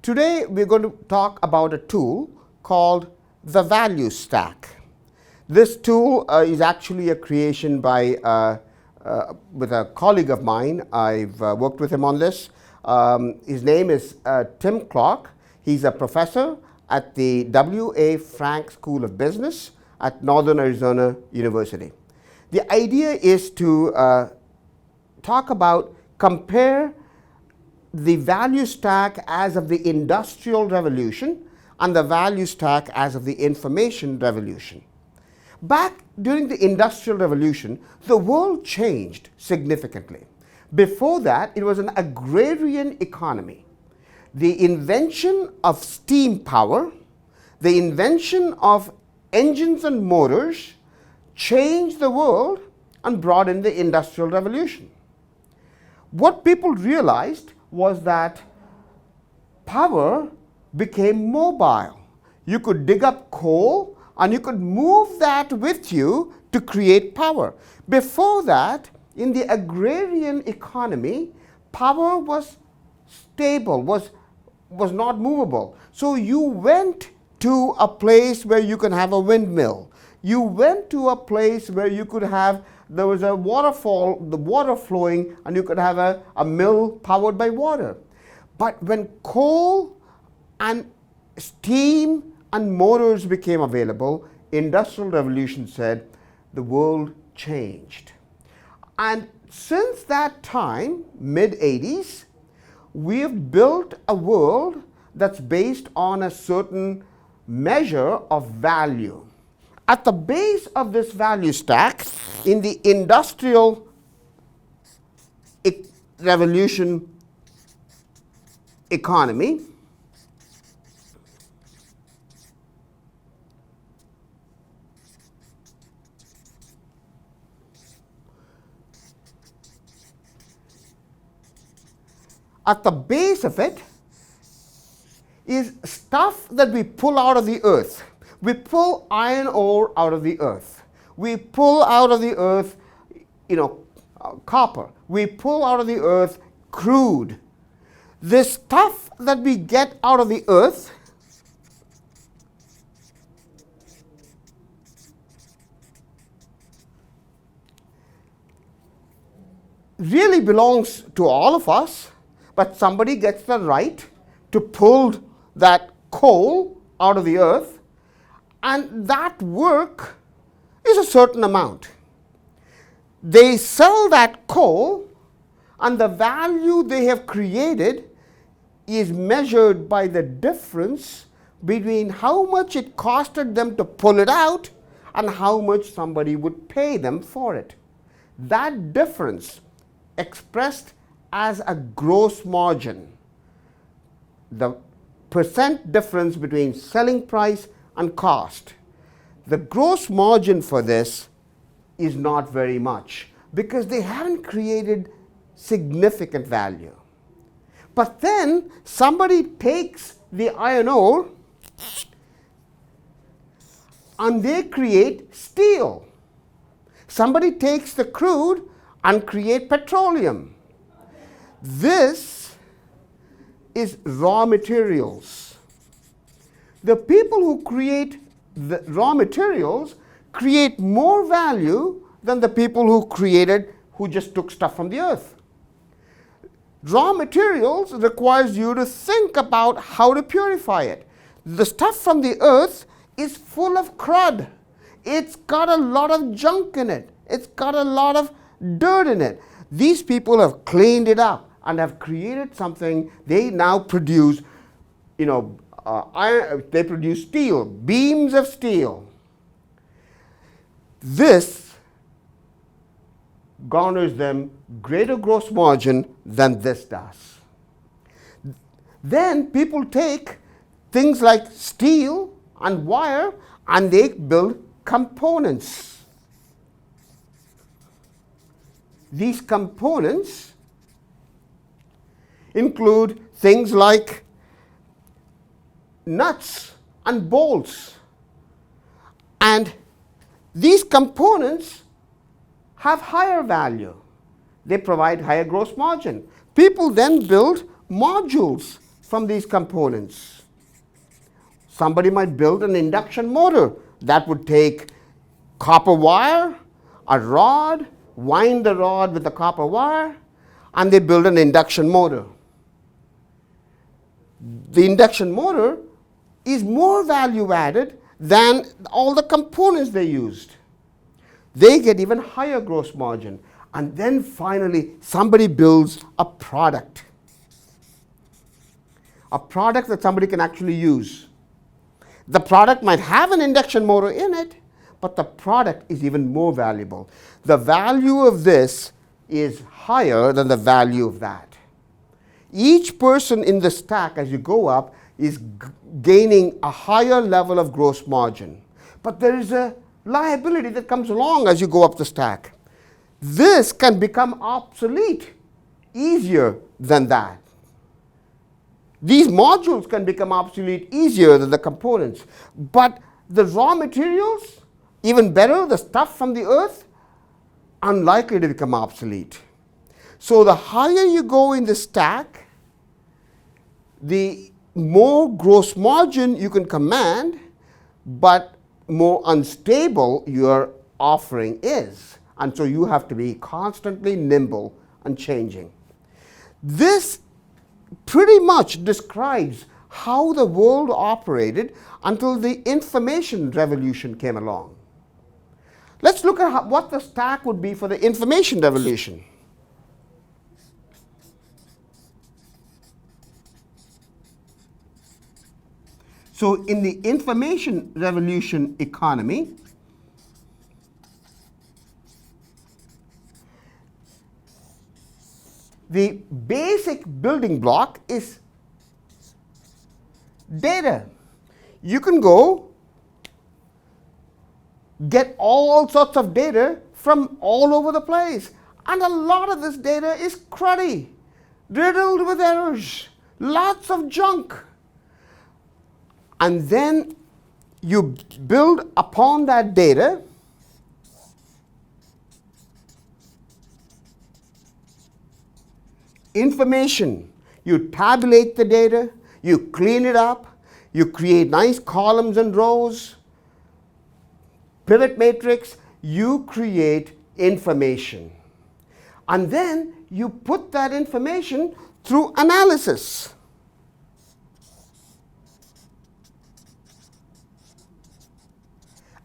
Today we're going to talk about a tool called the value stack. This tool is actually a creation by with a colleague of mine. I've worked with him on this. His name is Tim Clark. He's a professor at the W.A. Frank School of Business at Northern Arizona University. The idea is to compare the value stack as of the Industrial Revolution and the value stack as of the Information Revolution. Back during the Industrial Revolution, the world changed significantly. Before that, it was an agrarian economy. The invention of steam power, the invention of engines and motors changed the world and brought in the Industrial Revolution. What people realized was that power became mobile. You could dig up coal and you could move that with you to create power. Before that, in the agrarian economy, power was stable, was not movable. So you went to a place where you can have a windmill. You went to a place where you could have, there was a waterfall, the water flowing, and you could have a mill powered by water. But when coal and steam and motors became available, Industrial Revolution said the world changed. And since that time, mid-80s, we've built a world that's based on a certain measure of value. At the base of this value stack, in the Industrial Revolution economy, at the base of it is stuff that we pull out of the earth. We pull iron ore out of the earth. We pull out of the earth, copper. We pull out of the earth crude. This stuff that we get out of the earth really belongs to all of us, but somebody gets the right to pull that coal out of the earth, and that work is a certain amount. They sell that coal, and the value they have created is measured by the difference between how much it costed them to pull it out and how much somebody would pay them for it. That difference, expressed as a gross margin, the percent difference between selling price and cost, the gross margin for this is not very much because they haven't created significant value. But then somebody takes the iron ore and they create steel. Somebody takes the crude and create petroleum. This is raw materials. The people who create the raw materials create more value than the people who just took stuff from the earth. Raw materials requires you to think about how to purify it. The stuff from the earth is full of crud. It's got a lot of junk in it. It's got a lot of dirt in it. These people have cleaned it up and have created something. They now produce, they produce steel, beams of steel. This garners them greater gross margin than this does. Then people take things like steel and wire and they build components. These components include things like nuts and bolts. And these components have higher value. They provide higher gross margin. People then build modules from these components. Somebody might build an induction motor that would take copper wire, a rod, wind the rod with the copper wire, and they build an induction motor. The induction motor is more value added than all the components they used. They get even higher gross margin. And then finally, somebody builds a product. A product that somebody can actually use. The product might have an induction motor in it, but the product is even more valuable. The value of this is higher than the value of that. Each person in the stack, as you go up, is gaining a higher level of gross margin. But there is a liability that comes along as you go up the stack. This can become obsolete easier than that. These modules can become obsolete easier than the components. But the raw materials, even better, the stuff from the earth, unlikely to become obsolete. So the higher you go in the stack, the more gross margin you can command, but more unstable your offering is. And so you have to be constantly nimble and changing. This pretty much describes how the world operated until the information revolution came along. Let's look at what the stack would be for the information revolution. So in the information revolution economy, the basic building block is data. You can go get all sorts of data from all over the place. And a lot of this data is cruddy, riddled with errors, lots of junk. And then you build upon that data information. You tabulate the data, you clean it up, you create nice columns and rows, pivot matrix, you create information. And then you put that information through analysis.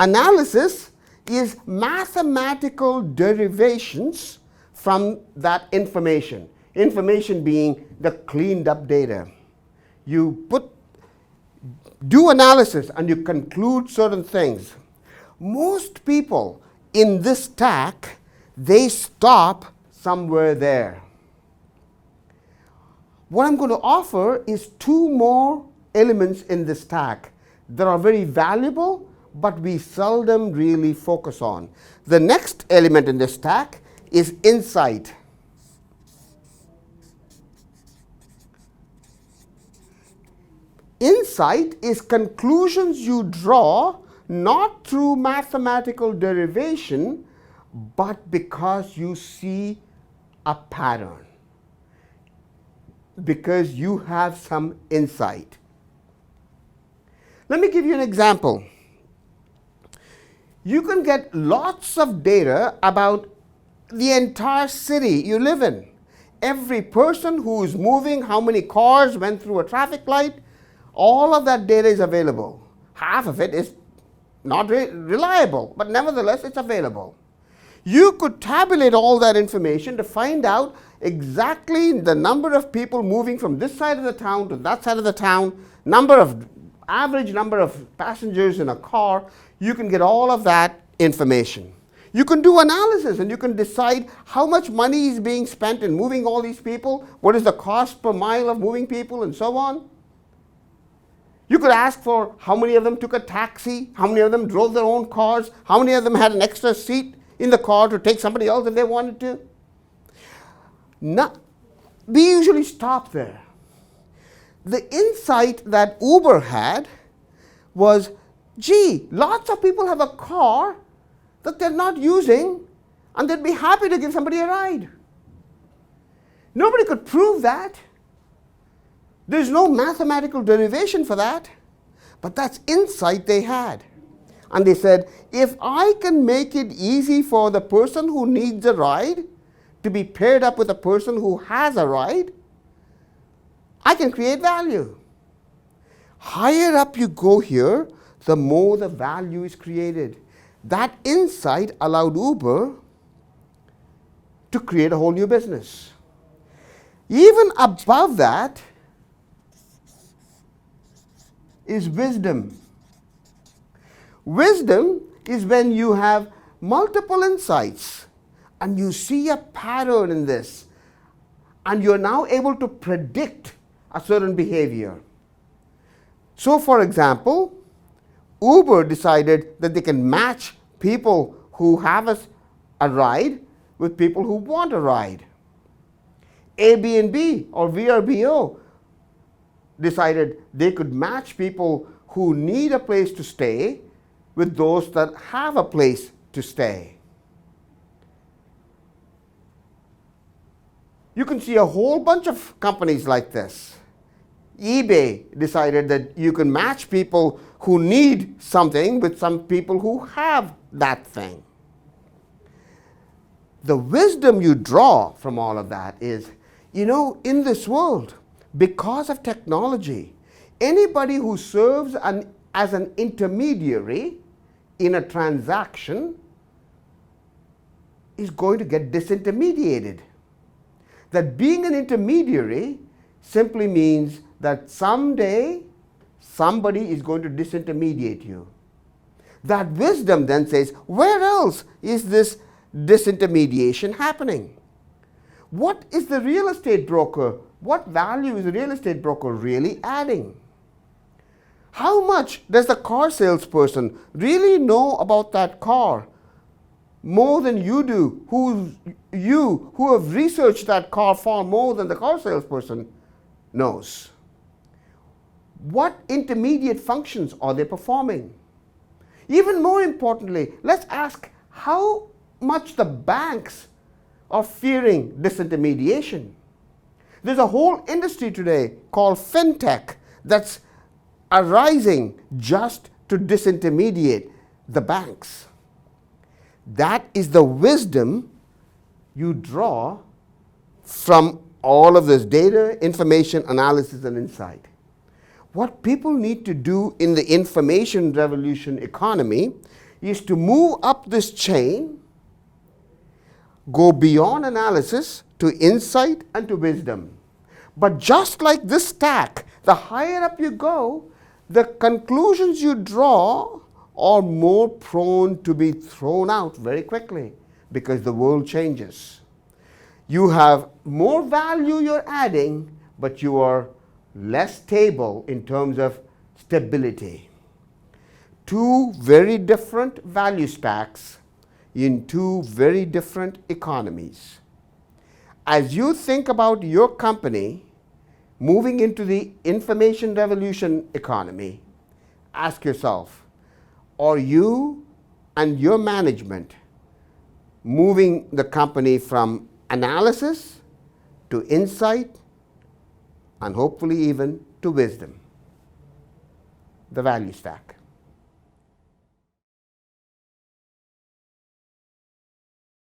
Analysis is mathematical derivations from that information. Information being the cleaned up data. You do analysis and you conclude certain things. Most people in this stack, they stop somewhere there. What I'm going to offer is two more elements in this stack that are very valuable, but we seldom really focus on. The next element in this stack is insight. Insight is conclusions you draw not through mathematical derivation, but because you see a pattern, because you have some insight. Let me give you an example. You can get lots of data about the entire city you live in. Every person who is moving, how many cars went through a traffic light, all of that data is available. Half of it is not reliable, but nevertheless it's available. You could tabulate all that information to find out exactly the number of people moving from this side of the town to that side of the town, average number of passengers in a car. You can get all of that information. You can do analysis and you can decide how much money is being spent in moving all these people, what is the cost per mile of moving people, and so on. You could ask for how many of them took a taxi, how many of them drove their own cars, how many of them had an extra seat in the car to take somebody else if they wanted to. We usually stop there. The insight that Uber had was, gee, lots of people have a car that they're not using and they'd be happy to give somebody a ride. Nobody could prove that. There's no mathematical derivation for that, but that's insight they had. And they said, if I can make it easy for the person who needs a ride to be paired up with a person who has a ride, I can create value. Higher up you go here, the more the value is created. That insight allowed Uber to create a whole new business. Even above that is wisdom. Wisdom is when you have multiple insights and you see a pattern in this, and you're now able to predict a certain behavior. So, for example, Uber decided that they can match people who have a ride with people who want a ride. Airbnb or VRBO decided they could match people who need a place to stay with those that have a place to stay. You can see a whole bunch of companies like this. eBay decided that you can match people who need something with some people who have that thing. The wisdom you draw from all of that is, in this world, because of technology, anybody who serves as an intermediary in a transaction is going to get disintermediated. That being an intermediary simply means that someday somebody is going to disintermediate you. That wisdom then says, where else is this disintermediation happening? What is the real estate broker? What value is the real estate broker really adding? How much does the car salesperson really know about that car? More than you do, who have researched that car far more than the car salesperson knows. What intermediate functions are they performing? Even more importantly, let's ask how much the banks are fearing disintermediation. There's a whole industry today called fintech that's arising just to disintermediate the banks. That is the wisdom you draw from all of this data, information, analysis, and insight. What people need to do in the information revolution economy is to move up this chain, go beyond analysis to insight and to wisdom. But just like this stack, the higher up you go, the conclusions you draw are more prone to be thrown out very quickly because the world changes. You have more value you're adding, but you are less stable in terms of stability. Two very different value stacks in two very different economies. As you think about your company moving into the information revolution economy, ask yourself, are you and your management moving the company from analysis to insight and hopefully even to wisdom? The value stack.